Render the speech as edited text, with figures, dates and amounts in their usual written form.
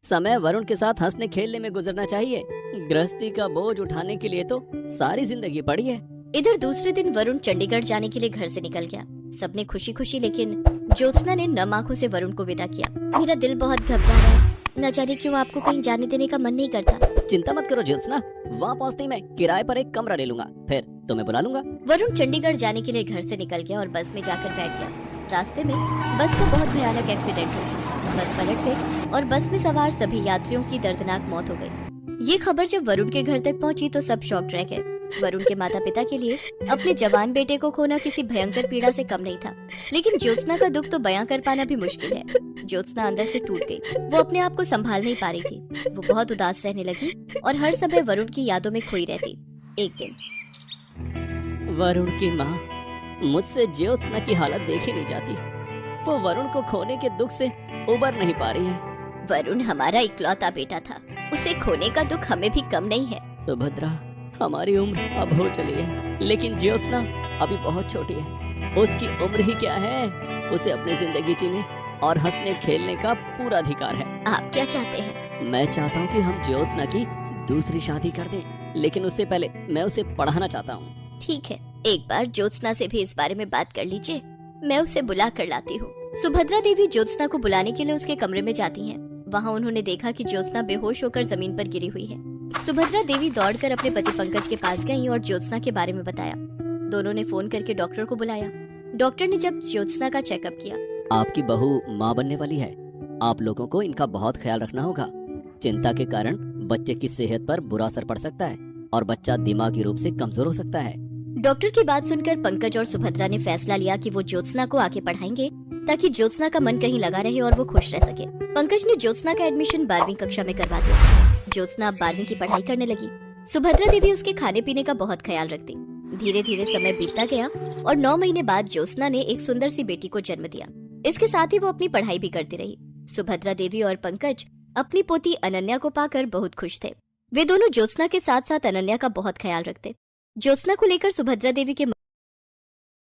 समय वरुण के साथ हंसने खेलने में गुजरना चाहिए। गृहस्थी का बोझ उठाने के लिए तो सारी जिंदगी पड़ी है। इधर दूसरे दिन वरुण चंडीगढ़ जाने के लिए घर से निकल गया। सबने खुशी खुशी, लेकिन ज्योत्सना ने नम आंखों से वरुण को विदा किया। मेरा दिल बहुत घबरा रहा है, न जाने क्यों आपको कहीं जाने देने का मन नहीं करता। चिंता मत करो ज्योत्सना, वहाँ पहुँचते ही मैं किराए पर एक कमरा ले लूंगा, फिर तुम्हें बुला लूंगा। वरुण चंडीगढ़ जाने के लिए घर से निकल गया और बस में जाकर बैठ गया। रास्ते में बस का बहुत भयानक एक्सीडेंट हो गया। बस पलट गई और बस में सवार सभी यात्रियों की दर्दनाक मौत हो गई। ये खबर जब वरुण के घर तक पहुंची तो सब शॉक्ड रह गए। वरुण के माता पिता के लिए अपने जवान बेटे को खोना किसी भयंकर पीड़ा से कम नहीं था, लेकिन ज्योत्सना का दुख तो बयां कर पाना भी मुश्किल है। ज्योत्सना अंदर से टूट गई। वो अपने आप को संभाल नहीं पा रही थी। वो बहुत उदास रहने लगी और हर समय वरुण की यादों में खोई रहती। एक दिन वरुण की माँ, मुझसे ज्योत्सना की हालत देखी नहीं जाती। वो वरुण को खोने के दुख से उबर नहीं पा रही है। वरुण हमारा इकलौता बेटा था, उसे खोने का दुख हमें भी कम नहीं है। सुभद्रा, हमारी उम्र अब हो चली है, लेकिन ज्योत्सना अभी बहुत छोटी है। उसकी उम्र ही क्या है, उसे अपनी जिंदगी जीने और हंसने खेलने का पूरा अधिकार है। आप क्या चाहते हैं? मैं चाहता हूँ कि हम ज्योत्सना की दूसरी शादी कर दें, लेकिन उससे पहले मैं उसे पढ़ाना चाहता हूँ। ठीक है, एक बार ज्योत्सना से भी इस बारे में बात कर लीजिए, मैं उसे बुला कर लाती हूँ। सुभद्रा देवी ज्योत्सना को बुलाने के लिए उसके कमरे में जाती हैं। वहाँ उन्होंने देखा कि ज्योत्सना बेहोश होकर जमीन पर गिरी हुई है। सुभद्रा देवी दौड़कर अपने पति पंकज के पास गईं और ज्योत्सना के बारे में बताया। दोनों ने फोन करके डॉक्टर को बुलाया। डॉक्टर ने जब ज्योत्सना का चेकअप किया, आपकी बहू माँ बनने वाली है। आप लोगों को इनका बहुत ख्याल रखना होगा। चिंता के कारण बच्चे की सेहत पर बुरा असर पड़ सकता है और बच्चा दिमागी रूप से कमजोर हो सकता है। डॉक्टर की बात सुनकर पंकज और सुभद्रा ने फैसला लिया कि वो ज्योत्सना को आके पढ़ाएंगे, ताकि ज्योत्सना का मन कहीं लगा रहे और वो खुश रह सके। पंकज ने ज्योत्सना का एडमिशन 12वीं कक्षा में करवा दिया। ज्योत्सना 12वीं की पढ़ाई करने लगी। सुभद्रा देवी उसके खाने पीने का बहुत ख्याल रखती। धीरे धीरे समय बीतता गया और 9 महीने बाद ज्योत्सना ने एक सुंदर सी बेटी को जन्म दिया। इसके साथ ही वो अपनी पढ़ाई भी करती रही। सुभद्रा देवी और पंकज अपनी पोती अनन्या को पाकर बहुत खुश थे। वे दोनों ज्योत्सना के साथ साथ अनन्या का बहुत ख्याल रखते। ज्योत्सना को लेकर सुभद्रा देवी के